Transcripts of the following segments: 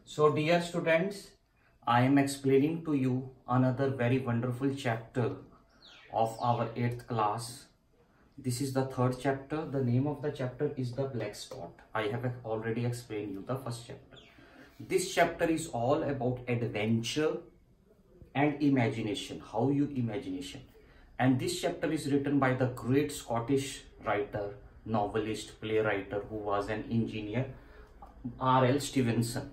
So dear students, I am explaining to you another very wonderful chapter of our 8th class. This is the third chapter. The name of the chapter is the black spot. I have already explained you the first chapter. This chapter is all about adventure and imagination, how you imagination. And this chapter is written by the great Scottish writer, novelist, playwright who was an engineer, R.L. Stevenson.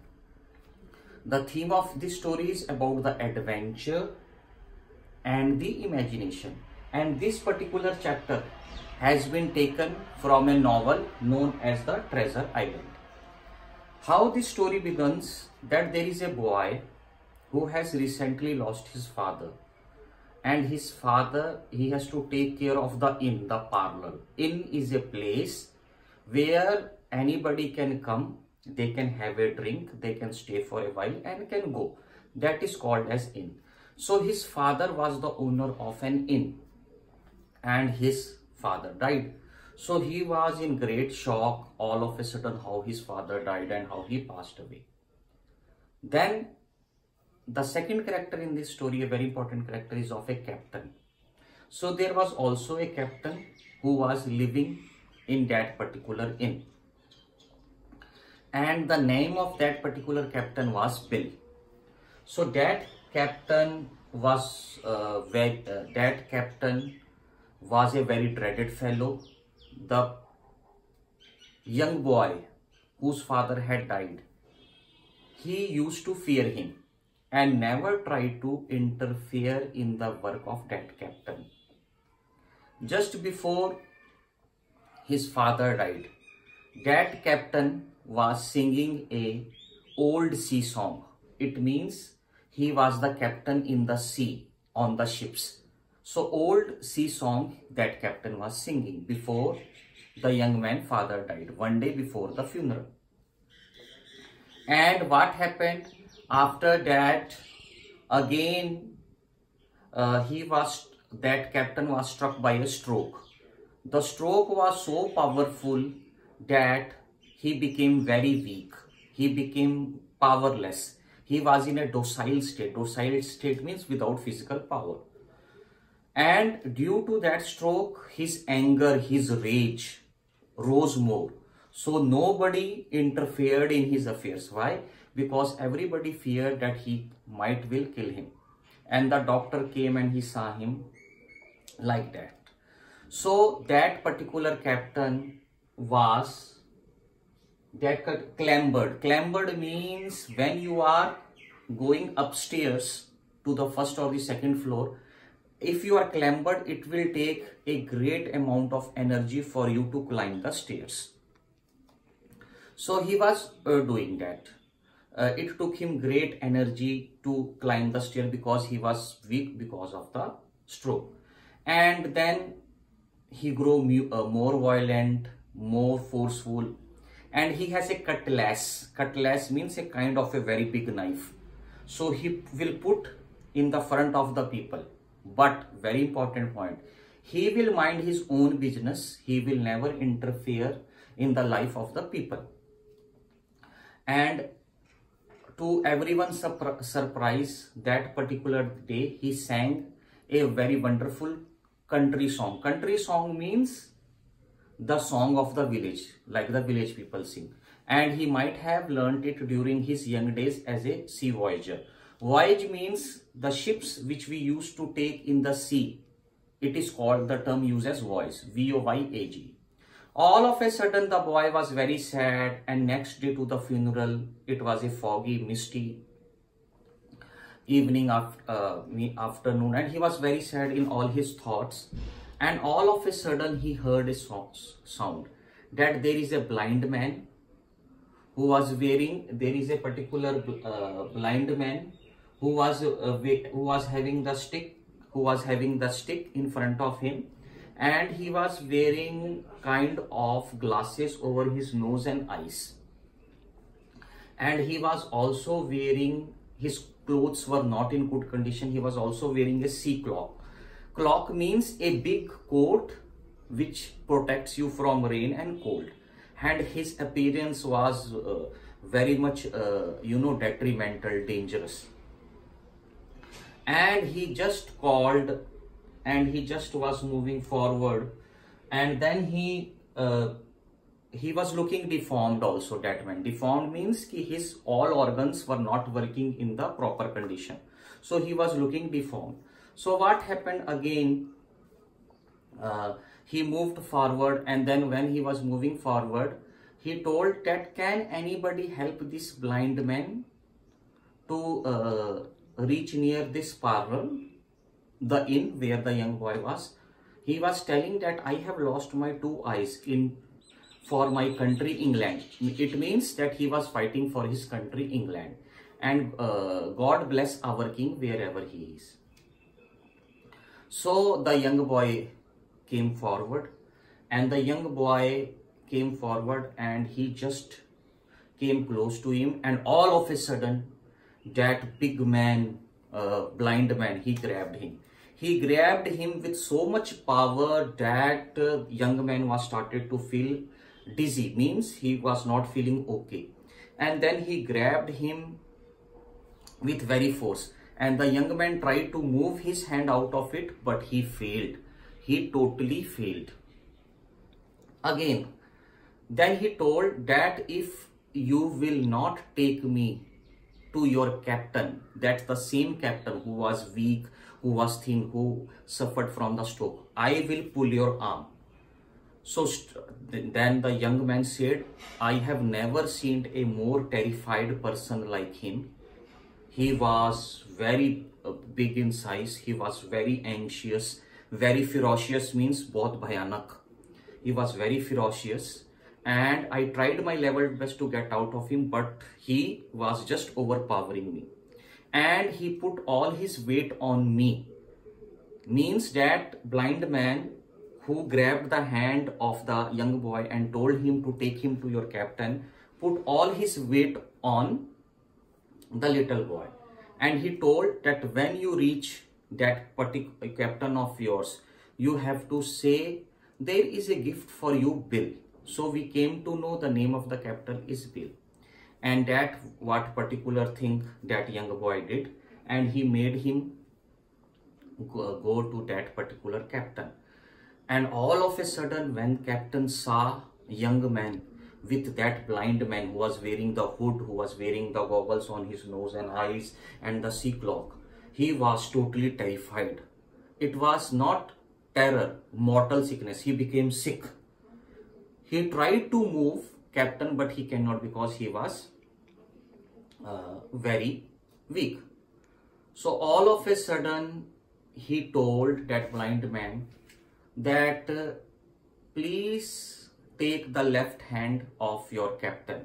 The theme of this story is about the adventure and the imagination. And this particular chapter has been taken from a novel known as The Treasure Island. How this story begins, that there is a boy who has recently lost his father. And his father, he has to take care of the inn, the parlor. Inn is a place where anybody can come, they can have a drink, they can stay for a while and can go. That is called as inn. So his father was the owner of an inn and his father died. So he was in great shock all of a sudden how his father died and how he passed away. Then the second character in this story, a very important character, is of a captain. So there was also a captain who was living in that particular inn. And the name of that particular captain was Bill. So that captain was a very dreaded fellow. The young boy whose father had died, he used to fear him and never tried to interfere in the work of that captain. Just before his father died, that captain was singing a old sea song. It means he was the captain in the sea on the ships. So old sea song that captain was singing before the young man's father died, one day before the funeral. And what happened after that, again that captain was struck by a stroke. The stroke was so powerful that he became very weak. He became powerless. He was in a docile state. Docile state means without physical power. And due to that stroke, his anger, his rage rose more. So nobody interfered in his affairs. Why? Because everybody feared that he will kill him. And the doctor came and he saw him like that. So that particular captain was clambered. Clambered means when you are going upstairs to the first or the second floor, if you are clambered, it will take a great amount of energy for you to climb the stairs. So he was doing that. It took him great energy to climb the stair because he was weak because of the stroke. And then he grew more violent, more forceful. And he has a cutlass. Cutlass means a kind of a very big knife. So he will put in the front of the people. But very important point, he will mind his own business. He will never interfere in the life of the people. And to everyone's surprise, that particular day, he sang a very wonderful country song. Country song means the song of the village, like the village people sing. And he might have learnt it during his young days as a sea voyager. Voyage means the ships which we used to take in the sea. It is called, the term used as voyage, V-O-Y-A-G. All of a sudden, the boy was very sad, and next day to the funeral, it was a foggy, misty evening afternoon, and he was very sad in all his thoughts. And all of a sudden, he heard a sound that there is a blind man who was wearing, there is a particular blind man who was having the stick in front of him, and he was wearing kind of glasses over his nose and eyes. And he was also wearing, his clothes were not in good condition. He was also wearing a sea cloak. Cloak means a big coat which protects you from rain and cold. and his appearance was very much detrimental, dangerous. And he just called, and he just was moving forward, and then he was looking deformed also. That meant deformed means कि his all organs were not working in the proper condition, so he was looking deformed. So what happened again, he moved forward, and then when he was moving forward, he told that can anybody help this blind man to reach near this parlor, the inn where the young boy was. He was telling that I have lost my 2 eyes for my country England. It means that he was fighting for his country England, and God bless our king wherever he is. So the young boy came forward, and the young boy came forward, and he just came close to him, and all of a sudden that big man, blind man, he grabbed him. He grabbed him with so much power that young man was started to feel dizzy, means he was not feeling okay. And then he grabbed him with very force, and the young man tried to move his hand out of it, but he failed. He totally failed. Again, then he told that if you will not take me to your captain, that's the same captain who was weak, who was thin, who suffered from the stroke, I will pull your arm. So then the young man said, I have never seen a more terrified person like him. He was very big in size. He was very anxious, very ferocious, means bahut bhayanak. He was very ferocious, and I tried my level best to get out of him, but he was just overpowering me. And he put all his weight on me. Means that blind man who grabbed the hand of the young boy and told him to take him to your captain, put all his weight on the little boy. And he told that when you reach that particular captain of yours, you have to say, there is a gift for you, Bill. So we came to know the name of the captain is Bill. And that what particular thing that young boy did, and he made him go to that particular captain. And all of a sudden, when captain saw young man with that blind man who was wearing the hood, who was wearing the goggles on his nose and eyes and the sea cloak, he was totally terrified. It was not terror, mortal sickness. He became sick. He tried to move captain, but he cannot because he was very weak. So all of a sudden, he told that blind man that please take the left hand of your captain,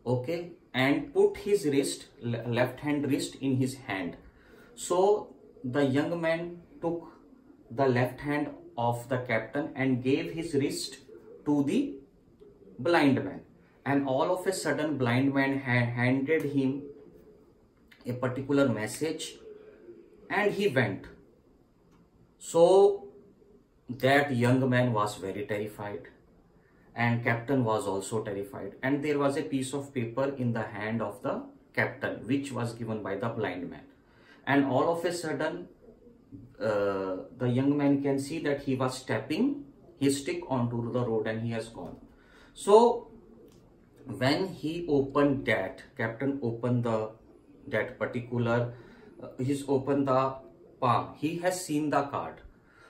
okay, and put his wrist, left hand wrist in his hand. So the young man took the left hand of the captain and gave his wrist to the blind man, and all of a sudden blind man handed him a particular message, and he went. So that young man was very terrified, and captain was also terrified, and there was a piece of paper in the hand of the captain which was given by the blind man. And all of a sudden the young man can see that he was stepping his stick onto the road, and he has gone. So when he opened that, captain opened that particular he's opened the palm, he has seen the card.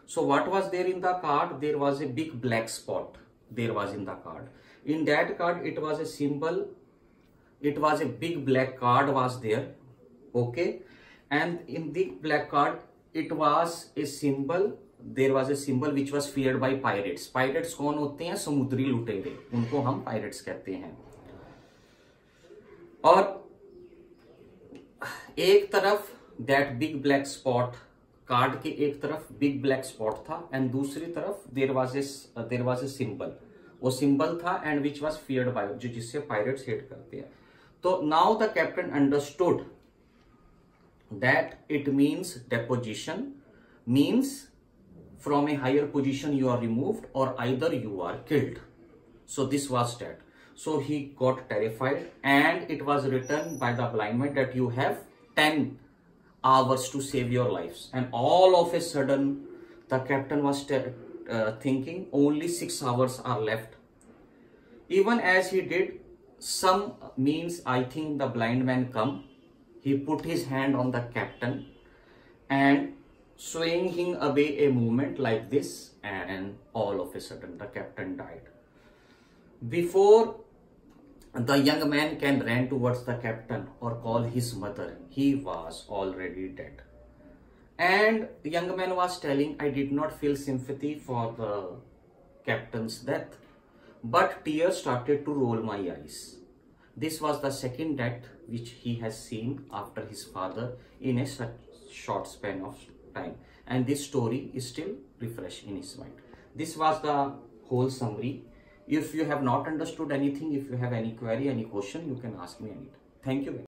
So what was there in the card? There was a big black spot. There was in the card. In that card, it was a symbol. It was a big black card was there. Okay. And in the black card, it was a symbol. There was a symbol which was feared by pirates. Pirates कौन होते हैं? समुद्री लुटेरे. उनको हम pirates कहते हैं. और एक तरफ that big black spot, card के एक तरफ बिग ब्लैक स्पॉट था, एंड दूसरी तरफ देयर वाज ए सिंबल. वो सिंबल था and which was feared by, जो जिससे पायरेट्स हेट करते हैं. तो now the captain understood that it means deposition, means from a higher position you are removed और either you are killed. So this was that. So he got terrified, and it was written by the blind man that you have 10 hours to save your lives. And all of a sudden, the captain was thinking only 6 hours are left. Even as he did, some means I think the blind man come. He put his hand on the captain and swaying him away a movement like this, and all of a sudden the captain died. Before the young man can run towards the captain or call his mother, he was already dead. And the young man was telling, I did not feel sympathy for the captain's death, but tears started to roll my eyes. This was the second death which he has seen after his father in a such short span of time. And this story is still refreshed in his mind. This was the whole summary. If you have not understood anything, if you have any query, any question, you can ask me anytime. Thank you.